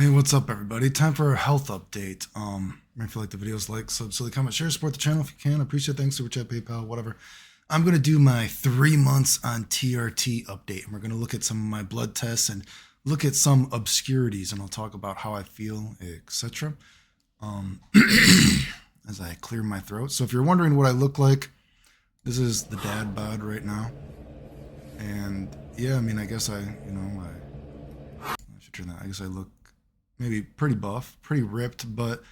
Hey, what's up, everybody? Time for a health update. If you like the videos, like, sub, comment, share, support the channel if you can. I appreciate it. Thanks, super chat, PayPal, whatever. I'm gonna do my 3 months on TRT update, and we're gonna look at some of my blood tests and look at some obscurities, and I'll talk about how I feel, etc. Um, as I clear my throat. So if you're wondering what I look like, this is the dad bod right now, and yeah, I mean, I guess I should turn that. I guess I look maybe pretty buff, pretty ripped, but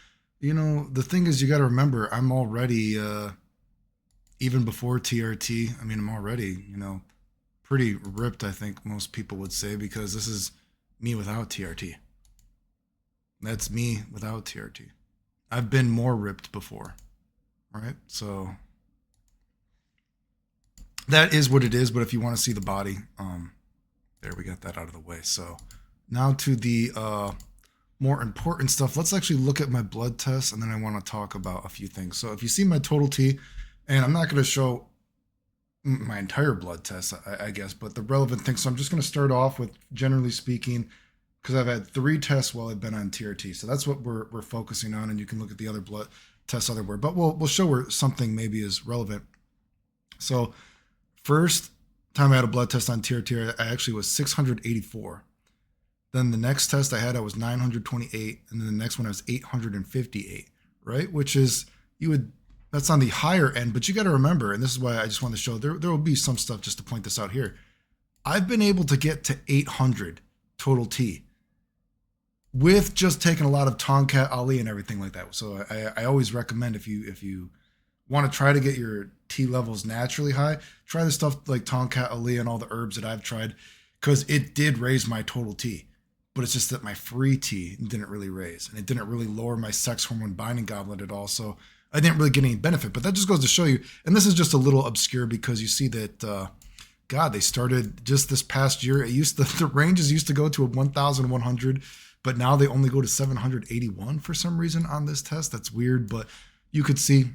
the thing is, you got to remember, I'm already, even before TRT, I mean, I'm already, pretty ripped, I think most people would say, because this is me without TRT. That's me without TRT. I've been more ripped before, right? So that is what it is, but if you want to see the body, there, we got that out of the way. So now to the, more important stuff. Let's actually look at my blood tests, and then I want to talk about a few things. So if you see my total T, and I'm not going to show my entire blood test, I guess, but the relevant things. So I'm just going to start off with, generally speaking, because I've had 3 tests while I've been on TRT. So that's what we're focusing on, and you can look at the other blood tests otherwhere. But we'll show where something maybe is relevant. So first time I had a blood test on TRT, I actually was 684. Then the next test I had, I was 928, and then the next one I was 858, right? Which is, that's on the higher end, but you got to remember, and this is why I just want to show, there will be some stuff just to point this out here. I've been able to get to 800 total T with just taking a lot of tongkat, Ali, and everything like that. So I always recommend, if you want to try to get your T levels naturally high, try the stuff like tongkat, Ali, and all the herbs that I've tried, because it did raise my total T. But it's just that my free T didn't really raise, and it didn't really lower my sex hormone binding goblet at all. So I didn't really get any benefit, but that just goes to show you. And this is just a little obscure, because you see that, God, they started just this past year. The ranges used to go to 1,100, but now they only go to 781 for some reason on this test. That's weird, but you could see,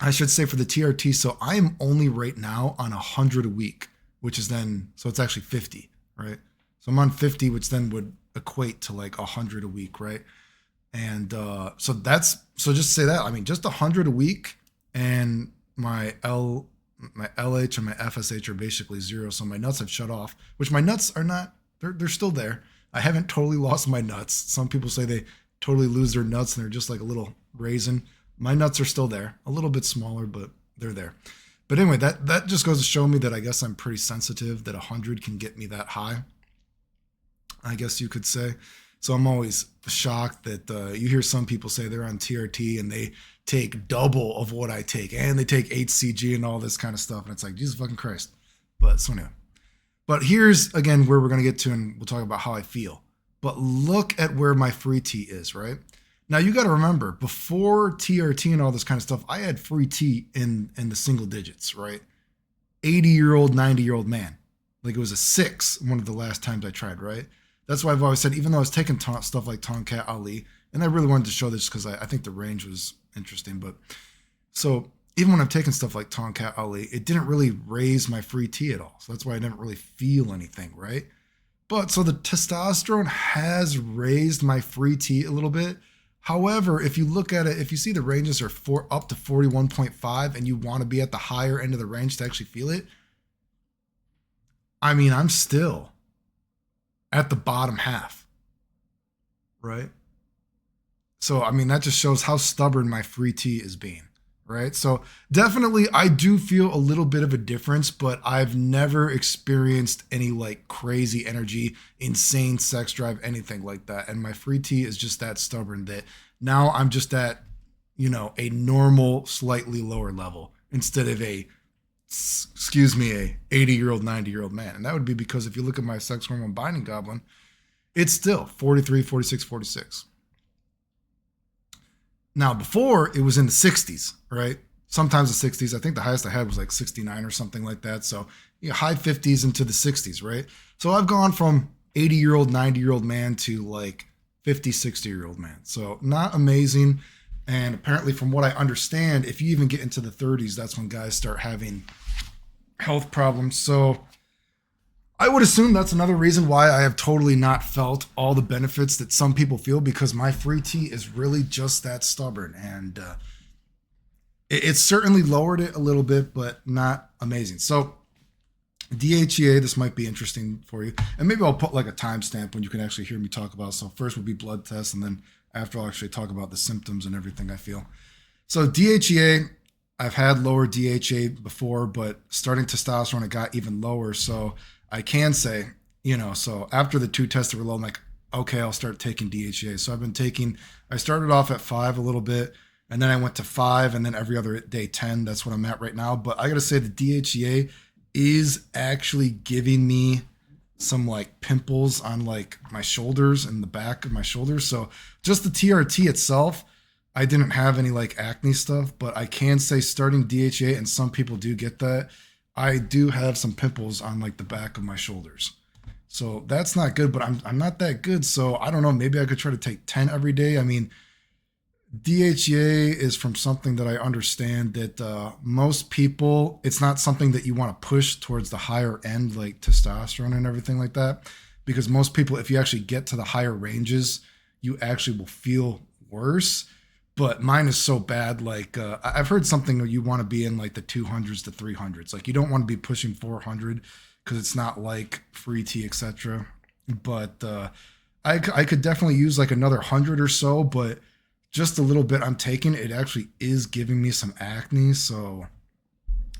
I should say, for the TRT. So I am only right now on 100 a week, which is then, so it's actually 50, right? So I'm on 50, which then would equate to like 100 a week, right? And so just say that. I mean, just 100 a week, and my LH and my FSH are basically 0. So my nuts have shut off, which my nuts are not, they're still there. I haven't totally lost my nuts. Some people say they totally lose their nuts and they're just like a little raisin. My nuts are still there, a little bit smaller, but they're there. But anyway, that just goes to show me that I guess I'm pretty sensitive, that 100 can get me that high, I guess you could say. So I'm always shocked that you hear some people say they're on TRT and they take double of what I take, and they take HCG and all this kind of stuff. And it's like, Jesus fucking Christ. But so anyway. But here's, again, where we're going to get to, and we'll talk about how I feel. But look at where my free T is, right? Now, you got to remember, before TRT and all this kind of stuff, I had free T in the single digits, right? 80-year-old, 90-year-old man. Like, it was a 6 one of the last times I tried, right? That's why I've always said, even though I was taking stuff like tongkat, Ali, and I really wanted to show this because I think the range was interesting. But so even when I'm taking stuff like tongkat, Ali, it didn't really raise my free T at all. So that's why I didn't really feel anything, right? But so the testosterone has raised my free T a little bit. However, if you look at it, if you see the ranges are up to 41.5, and you want to be at the higher end of the range to actually feel it, I mean, I'm still at the bottom half, right? So, I mean, that just shows how stubborn my free T is being, right? So definitely I do feel a little bit of a difference, but I've never experienced any like crazy energy, insane sex drive, anything like that. And my free T is just that stubborn that now I'm just at, a normal, slightly lower level instead of a 80-year-old, 90-year-old man. And that would be because if you look at my sex hormone binding goblin, it's still 43, 46, 46. Now, before, it was in the 60s, right? Sometimes the 60s. I think the highest I had was like 69 or something like that. So high 50s into the 60s, right? So I've gone from 80-year-old, 90-year-old man to like 50, 60-year-old man. So not amazing. And apparently, from what I understand, if you even get into the 30s, that's when guys start having health problems. So I would assume that's another reason why I have totally not felt all the benefits that some people feel, because my free T is really just that stubborn. And it's certainly lowered it a little bit, but not amazing. So DHEA, this might be interesting for you. And maybe I'll put like a timestamp when you can actually hear me talk about it. So first will be blood tests, and then after I'll actually talk about the symptoms and everything I feel. So DHEA, I've had lower DHEA before, but starting testosterone, it got even lower. So I can say, so after the 2 tests that were low, I'm like, okay, I'll start taking DHEA. So I started off at 5 a little bit, and then I went to 5, and then every other day 10. That's what I'm at right now. But I got to say the DHEA is actually giving me some like pimples on like my shoulders and the back of my shoulders. So just the TRT itself, I didn't have any like acne stuff, but I can say starting DHEA, and some people do get that, I do have some pimples on like the back of my shoulders. So that's not good, but I'm not that good. So I don't know, maybe I could try to take 10 every day. I mean, DHEA is from something that I understand that most people, it's not something that you want to push towards the higher end, like testosterone and everything like that. Because most people, if you actually get to the higher ranges, you actually will feel worse. But mine is so bad. Like I've heard something where you want to be in like the 200s to 300s. Like you don't want to be pushing 400 because it's not like free T, etc. But I could definitely use like another 100 or so, but just a little bit I'm taking, it actually is giving me some acne. So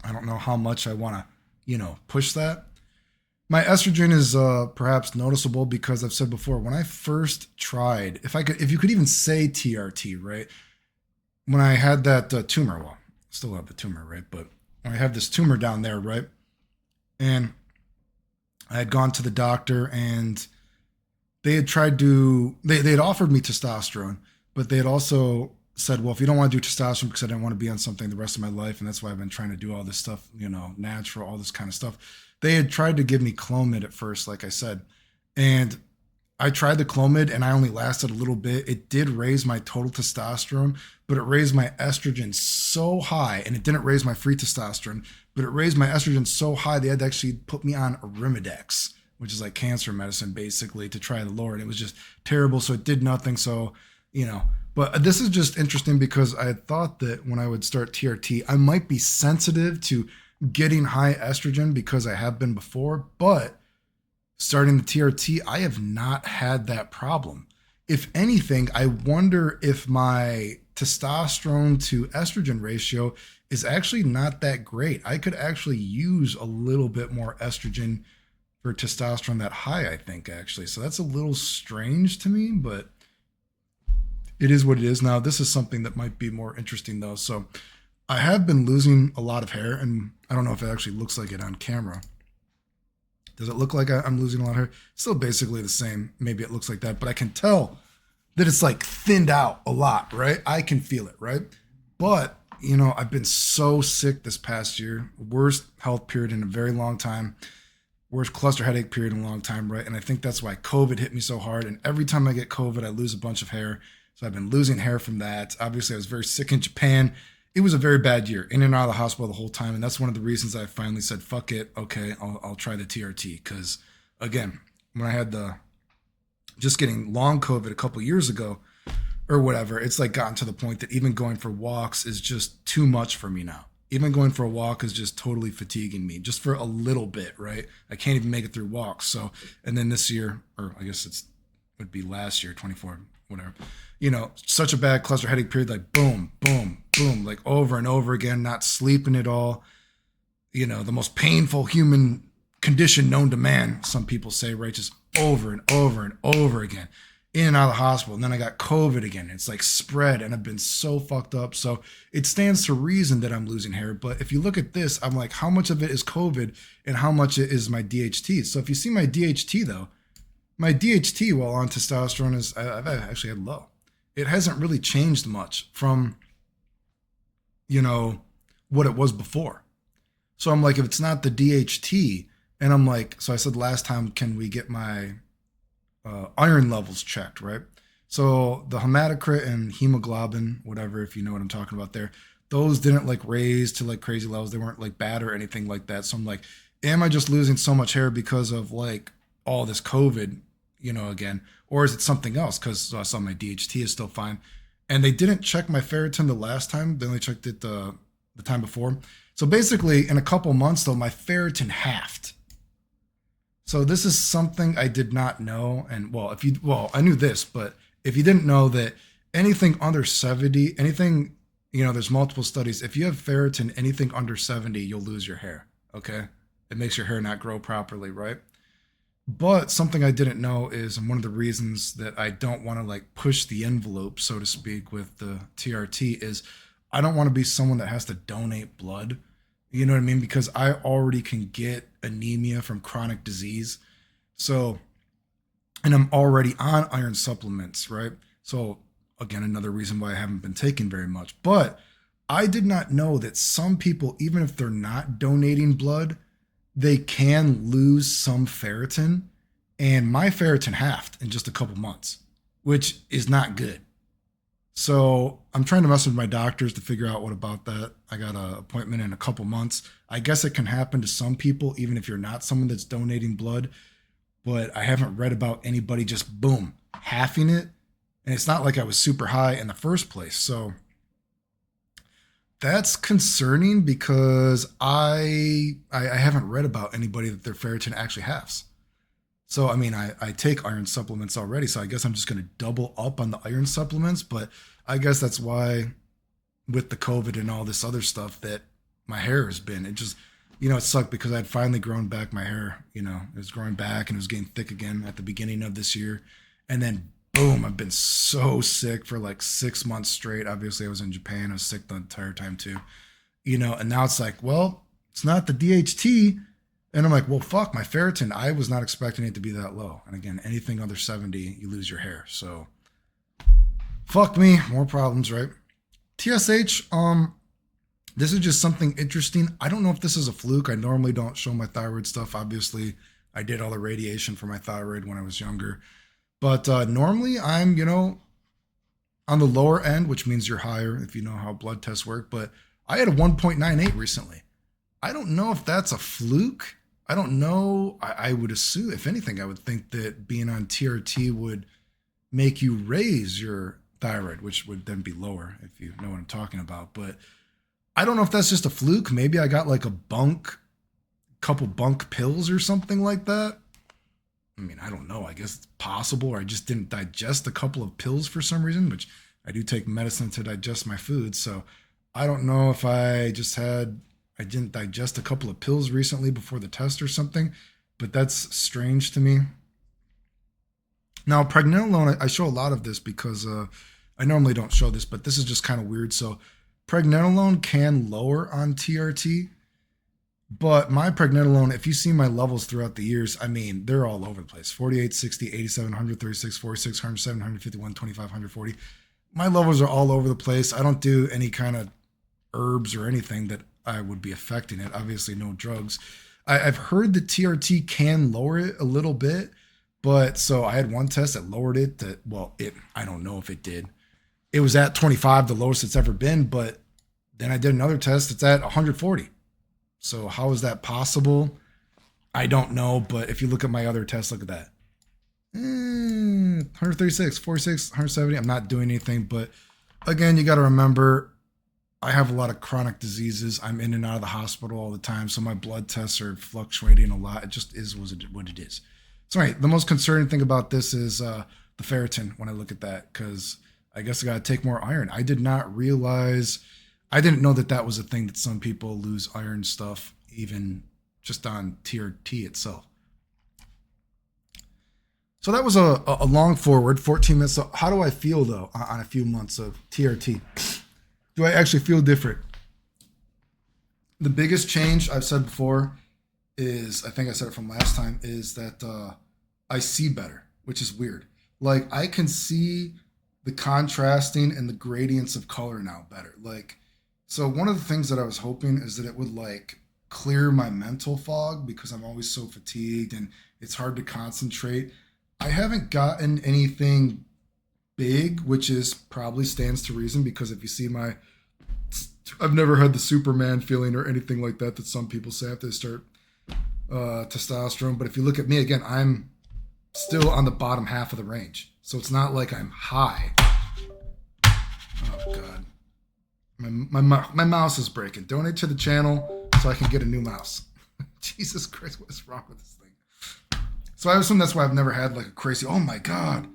I don't know how much I want to, push that. My estrogen is perhaps noticeable because I've said before, when I first tried, if you could even say TRT, right? When I had that tumor, well, I still have the tumor, right? But when I have this tumor down there, right? And I had gone to the doctor, and they had they had offered me testosterone, but they had also said, well, if you don't want to do testosterone, because I didn't want to be on something the rest of my life, and that's why I've been trying to do all this stuff, natural, all this kind of stuff. They had tried to give me Clomid at first, like I said, and I tried the Clomid, and I only lasted a little bit. It did raise my total testosterone, but it raised my estrogen so high, and it didn't raise my free testosterone, but it raised my estrogen so high they had to actually put me on Arimidex, which is like cancer medicine, basically, to try to lower it. It was just terrible, so it did nothing. So, but this is just interesting because I had thought that when I would start TRT, I might be sensitive to getting high estrogen because I have been before, but starting the TRT, I have not had that problem. If anything, I wonder if my testosterone to estrogen ratio is actually not that great. I could actually use a little bit more estrogen for testosterone that high, I think, actually. So that's a little strange to me, but it is what it is. Now, this is something that might be more interesting, though. So I have been losing a lot of hair, and I don't know if it actually looks like it on camera. Does it look like I'm losing a lot of hair? Still basically the same. Maybe it looks like that, but I can tell that it's like thinned out a lot, right? I can feel it, right? But, I've been so sick this past year. Worst health period in a very long time. Worst cluster headache period in a long time, right? And I think that's why COVID hit me so hard. And every time I get COVID, I lose a bunch of hair. So I've been losing hair from that. Obviously, I was very sick in Japan. It was a very bad year, in and out of the hospital the whole time. And that's one of the reasons I finally said, fuck it. Okay, I'll try the TRT. Because again, when I had just getting long COVID a couple years ago or whatever, it's like gotten to the point that even going for walks is just too much for me now. Even going for a walk is just totally fatiguing me just for a little bit, right? I can't even make it through walks. So, and then this year, or I guess would be last year, 24, whatever, such a bad cluster headache period, like boom, boom, boom, like over and over again, not sleeping at all. The most painful human condition known to man, some people say, right? Just over and over and over again, in and out of the hospital. And then I got COVID again. It's like spread, and I've been so fucked up. So it stands to reason that I'm losing hair. But if you look at this, I'm like, how much of it is COVID and how much it is my DHT? So if you see my DHT, though, my DHT while on testosterone is, I've actually had low. It hasn't really changed much from, what it was before. So I'm like, if it's not the DHT, and I'm like, so I said last time, can we get my iron levels checked, right? So the hematocrit and hemoglobin, whatever, if you know what I'm talking about there, those didn't like raise to like crazy levels. They weren't like bad or anything like that. So I'm like, am I just losing so much hair because of like all this COVID, again, or is it something else? Because I saw my DHT is still fine, and they didn't check my ferritin the last time. They only checked it the time before. So basically, in a couple months, though, my ferritin halved. So this is something I did not know, and I knew this, but if you didn't know that anything under 70, anything, there's multiple studies. If you have ferritin, anything under 70, you'll lose your hair. Okay. It makes your hair not grow properly, right? But something I didn't know is, and one of the reasons that I don't want to like push the envelope, so to speak, with the TRT is I don't want to be someone that has to donate blood. You know what I mean? Because I already can get anemia from chronic disease. So, and I'm already on iron supplements, right? So again, another reason why I haven't been taking very much. But I did not know that some people, even if they're not donating blood, they can lose some ferritin. And my ferritin halved in just a couple months, which is not good. So I'm trying to mess with my doctors to figure out what about that. I got an appointment in a couple months. I guess it can happen to some people, even if you're not someone that's donating blood. But I haven't read about anybody just boom, halving it. And it's not like I was super high in the first place. So that's concerning because I haven't read about anybody that their ferritin actually halves. So, I mean, I take iron supplements already, so I guess I'm just going to double up on the iron supplements. But I guess that's why with the COVID and all this other stuff that my hair has been, it just, it sucked because I'd finally grown back my hair. It was growing back and it was getting thick again at the beginning of this year. And then boom, I've been so sick for like 6 months straight. Obviously, I was in Japan. I was sick the entire time too. And now it's like, well, it's not the DHT. And I'm like, well, fuck, my ferritin, I was not expecting it to be that low. And again, anything under 70, you lose your hair. So fuck me, more problems, right? TSH, this is just something interesting. I don't know if this is a fluke. I normally don't show my thyroid stuff. Obviously, I did all the radiation for my thyroid when I was younger. But normally I'm, on the lower end, which means you're higher if you know how blood tests work. But I had a 1.98 recently. I don't know if that's a fluke. I don't know. I would assume, if anything, I would think that being on TRT would make you raise your thyroid, which would then be lower if you know what I'm talking about. But I don't know if that's just a fluke. Maybe I got like couple bunk pills or something like that. I mean, I don't know. I guess it's possible. Or I just didn't digest a couple of pills for some reason, which I do take medicine to digest my food. So I don't know if I didn't digest a couple of pills recently before the test or something, but that's strange to me. Now, pregnenolone, I show a lot of this because I normally don't show this, but this is just kind of weird. So pregnenolone can lower on TRT, but my pregnenolone, if you see my levels throughout the years, I mean, they're all over the place. 48, 60, 87, 136, 46, 107, 151, 25, 140. My levels are all over the place. I don't do any kind of herbs or anything that I would be affecting it. Obviously, no drugs. I've heard that TRT can lower it a little bit, but so I had one test that lowered it. I don't know if it did. It was at 25, the lowest it's ever been, but then I did another test. It's at 140. So how is that possible? I don't know, but if you look at my other tests, look at that. 136, 46, 170. I'm not doing anything, but again, you got to remember, I have a lot of chronic diseases. I'm in and out of the hospital all the time, so my blood tests are fluctuating a lot. It just is what it is. So, right, the most concerning thing about this is the ferritin when I look at that, because I guess I got to take more iron. I didn't know that was a thing, that some people lose iron stuff even just on TRT itself. So that was a long forward, 14 minutes. So how do I feel, though, on a few months of TRT? Do I actually feel different? The biggest change I've said before is, I think I said it from last time, is that I see better, which is weird. Like, I can see the contrasting and the gradients of color now better. Like, so one of the things that I was hoping is that it would like clear my mental fog, because I'm always so fatigued and it's hard to concentrate. I haven't gotten anything big, which is probably stands to reason, because if you see I've never had the Superman feeling or anything like that some people say after they start testosterone. But if you look at me again, I'm still on the bottom half of the range. So it's not like I'm high. Oh God, my mouse is breaking. Donate to the channel so I can get a new mouse. Jesus Christ, what is wrong with this thing? So I assume that's why I've never had like a crazy, oh my God,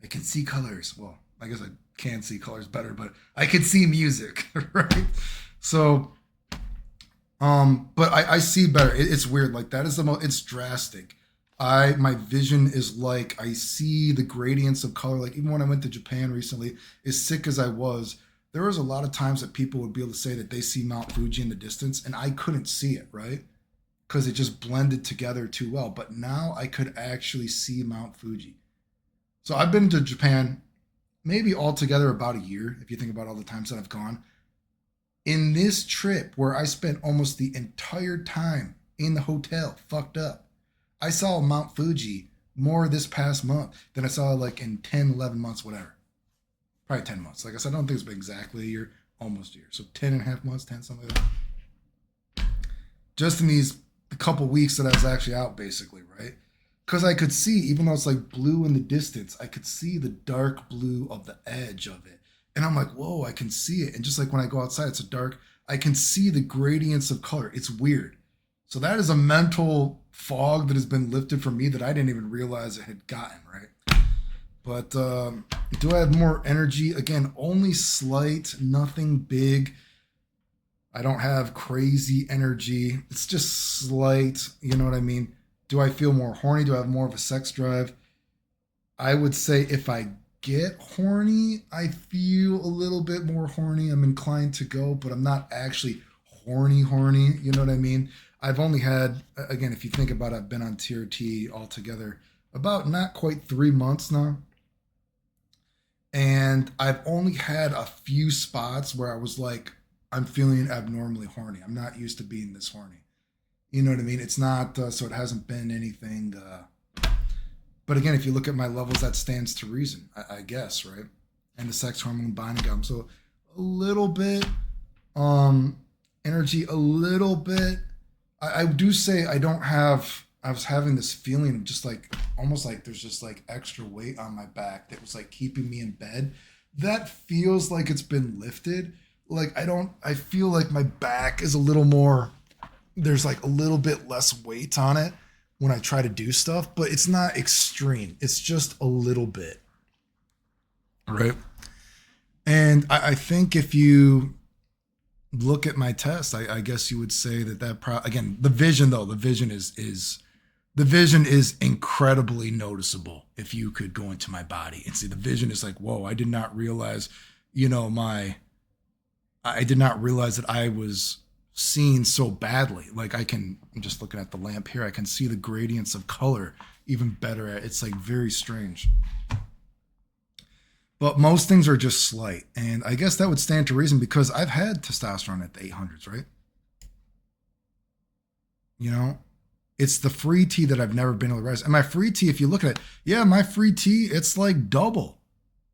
I can see colors. Well, I guess I can see colors better, but I can see music, right? So, but I see better. It's weird. Like that is the most, it's drastic. My vision is like, I see the gradients of color. Like even when I went to Japan recently, as sick as I was, there was a lot of times that people would be able to say that they see Mount Fuji in the distance and I couldn't see it, right? Because it just blended together too well. But now I could actually see Mount Fuji. So I've been to Japan maybe altogether about a year, if you think about all the times that I've gone. In this trip where I spent almost the entire time in the hotel fucked up, I saw Mount Fuji more this past month than I saw like in 10, 11 months, whatever. Probably 10 months. Like I said, I don't think it's been exactly a year, almost a year. So 10 and a half months, 10, something like that. Just in these couple weeks that I was actually out, basically, right? Because I could see, even though it's like blue in the distance, I could see the dark blue of the edge of it. And I'm like, whoa, I can see it. And just like when I go outside, it's a dark, I can see the gradients of color. It's weird. So that is a mental fog that has been lifted from me that I didn't even realize it had gotten, right? But do I have more energy? Again, only slight, nothing big. I don't have crazy energy. It's just slight, you know what I mean? Do I feel more horny? Do I have more of a sex drive? I would say if I get horny, I feel a little bit more horny. I'm inclined to go, but I'm not actually horny, you know what I mean? I've only had, again, if you think about it, I've been on TRT altogether about not quite 3 months now. And I've only had a few spots where I was like, I'm feeling abnormally horny. I'm not used to being this horny. You know what I mean? It's not, so it hasn't been anything. But again, if you look at my levels, that stands to reason, I guess, right? And the sex hormone binding gum. So a little bit, energy, a little bit. I do say I don't have, I was having this feeling of just like, almost like there's just like extra weight on my back that was like keeping me in bed. That feels like it's been lifted. Like I feel like my back is a little more, there's like a little bit less weight on it when I try to do stuff, but it's not extreme. It's just a little bit. Right. And I think if you look at my test, I guess you would say that again, the vision is incredibly noticeable. If you could go into my body and see, the vision is like, whoa, I did not realize, I did not realize that I was seen so badly. Like I'm just looking at the lamp here. I can see the gradients of color even better. It's like very strange. But most things are just slight. And I guess that would stand to reason because I've had testosterone at the 800s, right? You know, it's the free T that I've never been able to rise. And my free T, if you look at it, yeah, my free T, it's like double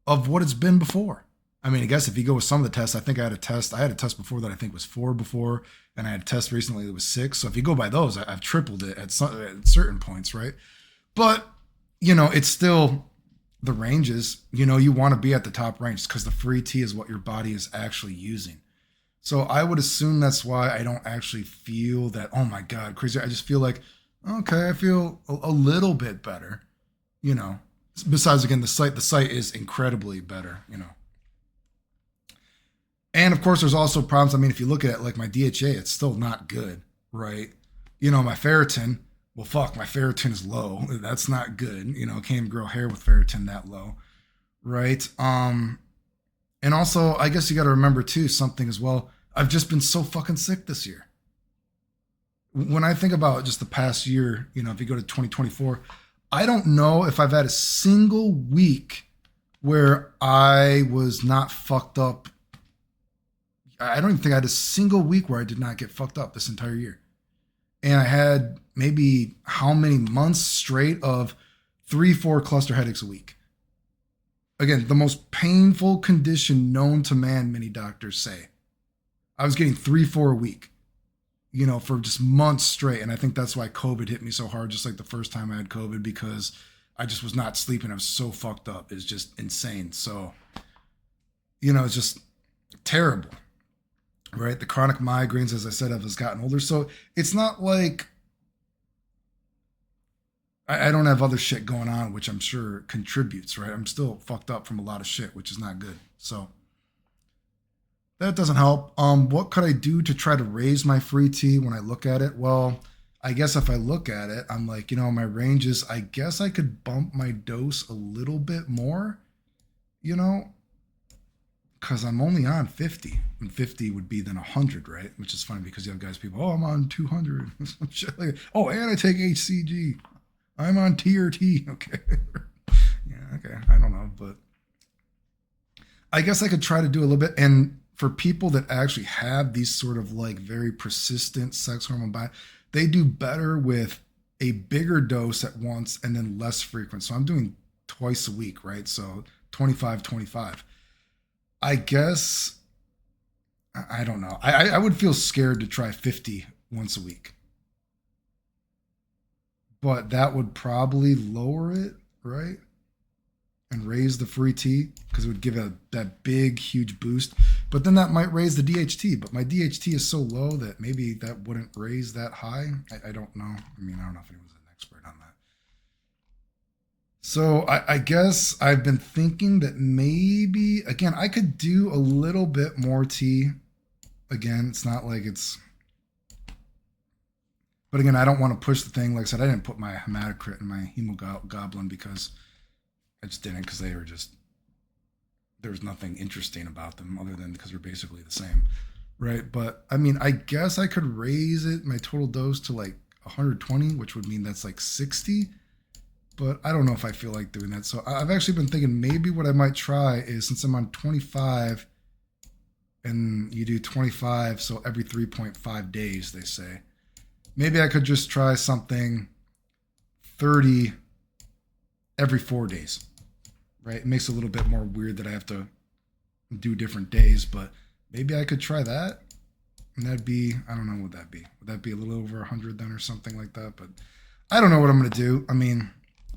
of what it's been before. I mean, I guess if you go with some of the tests, I think I had a test before that I think was 4 before, and I had a test recently that was 6. So if you go by those, I've tripled it at certain points, right? But, it's still the ranges, you want to be at the top range because the free T is what your body is actually using. So I would assume that's why I don't actually feel that, oh my God, crazy. I just feel like, okay, I feel a little bit better, besides, again, the site is incredibly better, And of course, there's also problems. I mean, if you look at it, like my DHEA, it's still not good, right? My ferritin, well, fuck, my ferritin is low. That's not good. Can't even grow hair with ferritin that low, right? And also, I guess you got to remember too, something as well. I've just been so fucking sick this year. When I think about just the past year, if you go to 2024, I don't know if I've had a single week where I was not fucked up. I don't even think I had a single week where I did not get fucked up this entire year. And I had maybe how many months straight of 3-4 cluster headaches a week. Again, the most painful condition known to man, many doctors say. I was getting 3-4 a week. for just months straight. And I think that's why COVID hit me so hard, just like the first time I had COVID, because I just was not sleeping. I was so fucked up. It's just insane. So, it's just terrible, right? The chronic migraines, as I said, have gotten older. So it's not like I don't have other shit going on, which I'm sure contributes, right? I'm still fucked up from a lot of shit, which is not good. So that doesn't help. What could I do to try to raise my free T when I look at it? Well, I guess if I look at it, I'm like, my range is, I guess I could bump my dose a little bit more, because I'm only on 50. And 50 would be then 100, right? Which is funny because you have people, I'm on 200. Some shit like, and I take HCG. I'm on TRT. Okay. Yeah, okay. I don't know, but I guess I could try to do a little bit. And for people that actually have these sort of like very persistent sex hormone bias, they do better with a bigger dose at once and then less frequent. So I'm doing twice a week, right? So 25, 25. I guess, I don't know. I would feel scared to try 50 once a week. But that would probably lower it, right? And raise the free T, because it would give that big, huge boost. But then that might raise the DHT. But my DHT is so low that maybe that wouldn't raise that high. I don't know. I don't know if anyone's an expert on that. So I guess I've been thinking that maybe, again, I could do a little bit more T. Again, it's not like it's... But again, I don't want to push the thing. Like I said, I didn't put my hematocrit and my hemoglobin because I just didn't, because there was nothing interesting about them other than because they're basically the same, right? But I guess I could raise my total dose to like 120, which would mean that's like 60. But I don't know if I feel like doing that. So I've actually been thinking maybe what I might try is, since I'm on 25 and you do 25, so every 3.5 days, they say. Maybe I could just try something 30 every 4 days, right? It makes it a little bit more weird that I have to do different days, but maybe I could try that. And that'd be, I don't know what that'd be. Would that be a little over 100 then or something like that? But I don't know what I'm going to do.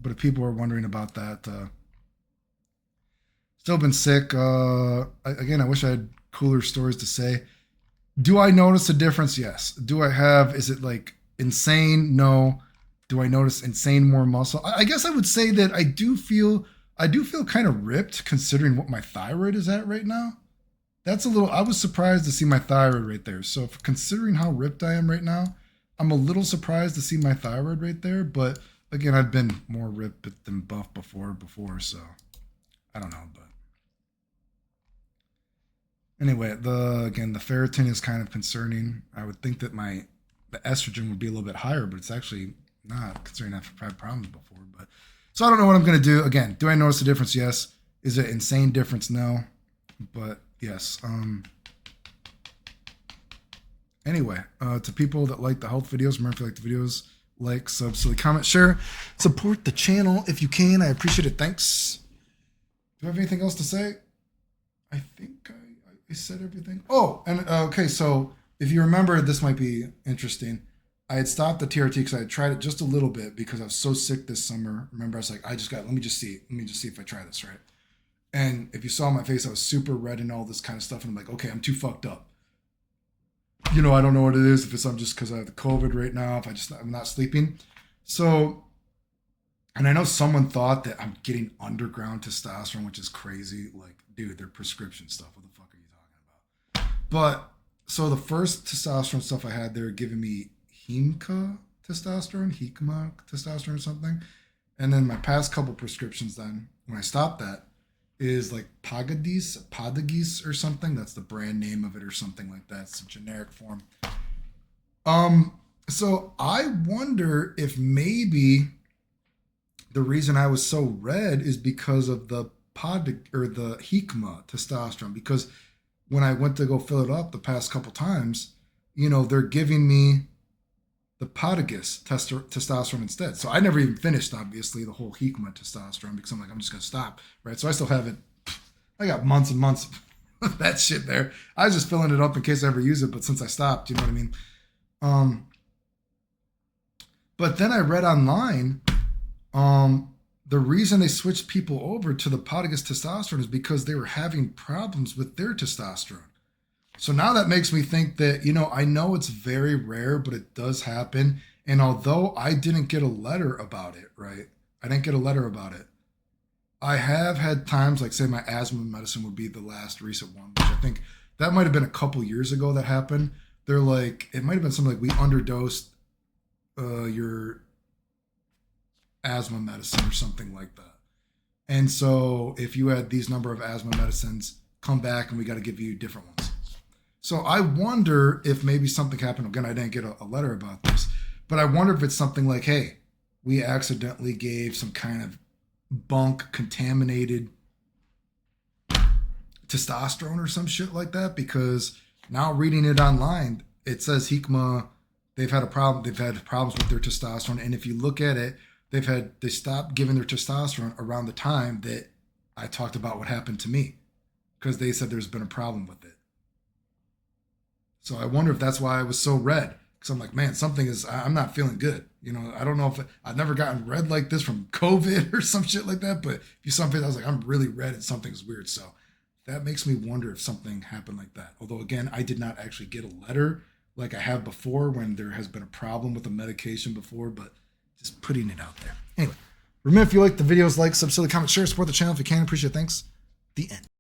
But if people are wondering about that, still been sick. Again, I wish I had cooler stories to say. Do I notice a difference? Yes. Is it like insane? No. Do I notice insane more muscle? I guess I would say that I do feel kind of ripped considering what my thyroid is at right now. I was surprised to see my thyroid right there. So considering how ripped I am right now, I'm a little surprised to see my thyroid right there. But again, I've been more ripped than buff before, so I don't know, but. Anyway, the ferritin is kind of concerning. I would think that the estrogen would be a little bit higher, but it's actually not, considering I've had problems before. But so I don't know what I'm going to do. Again, do I notice a difference? Yes. Is it insane difference? No. But yes. Anyway, to people that like the health videos, remember, if you like the videos, like, sub, silly, comment, share, support the channel if you can. I appreciate it. Thanks. Do I have anything else to say? I think I said everything. Oh, and okay, so if you remember, this might be interesting. I had stopped the TRT because I had tried it just a little bit because I was so sick this summer. Remember, I was like, let me just see if I try this, right? And if you saw my face, I was super red and all this kind of stuff. And I'm like, okay, I'm too fucked up. I don't know what it is. If I'm just because I have the COVID right now, if I'm not sleeping. So, and I know someone thought that I'm getting underground testosterone, which is crazy. Like, dude, they're prescription stuff. What the fuck are you talking about? But so the first testosterone stuff I had, they were giving me hekma testosterone or something. And then my past couple prescriptions then, when I stopped that, is like Padagis or something. That's the brand name of it or something like that. It's a generic form. So I wonder if maybe the reason I was so red is because of the the hekma testosterone. Because when I went to go fill it up the past couple times, they're giving me the Padagis testosterone instead. So I never even finished, obviously, the whole hekma testosterone because I'm like, I'm just going to stop, right? So I still have it. I got months and months of that shit there. I was just filling it up in case I ever use it, but since I stopped, you know what I mean? But then I read online, the reason they switched people over to the autologous testosterone is because they were having problems with their testosterone. So now that makes me think that, I know it's very rare, but it does happen. And although I didn't get a letter about it, right? I didn't get a letter about it. I have had times, like say my asthma medicine would be the last recent one, which I think that might have been a couple years ago that happened. They're like, it might have been something like we underdosed your asthma medicine or something like that. And so if you had these number of asthma medicines, come back and we got to give you different ones. So I wonder if maybe something happened. Again, I didn't get a letter about this, but I wonder if it's something like, hey, we accidentally gave some kind of bunk contaminated testosterone or some shit like that, because now reading it online, it says Hikma, they've had problems with their testosterone. And if you look at it, they stopped giving their testosterone around the time that I talked about what happened to me, because they said there's been a problem with it. So I wonder if that's why I was so red, because I'm like, man, I'm not feeling good. I don't know if I've never gotten red like this from COVID or some shit like that. But if you saw something, I was like, I'm really red and something's weird. So that makes me wonder if something happened like that. Although, again, I did not actually get a letter like I have before when there has been a problem with a medication before, but just putting it out there. Anyway, remember, if you like the videos, like, subscribe, comment, share, support the channel if you can. Appreciate it. Thanks. The end.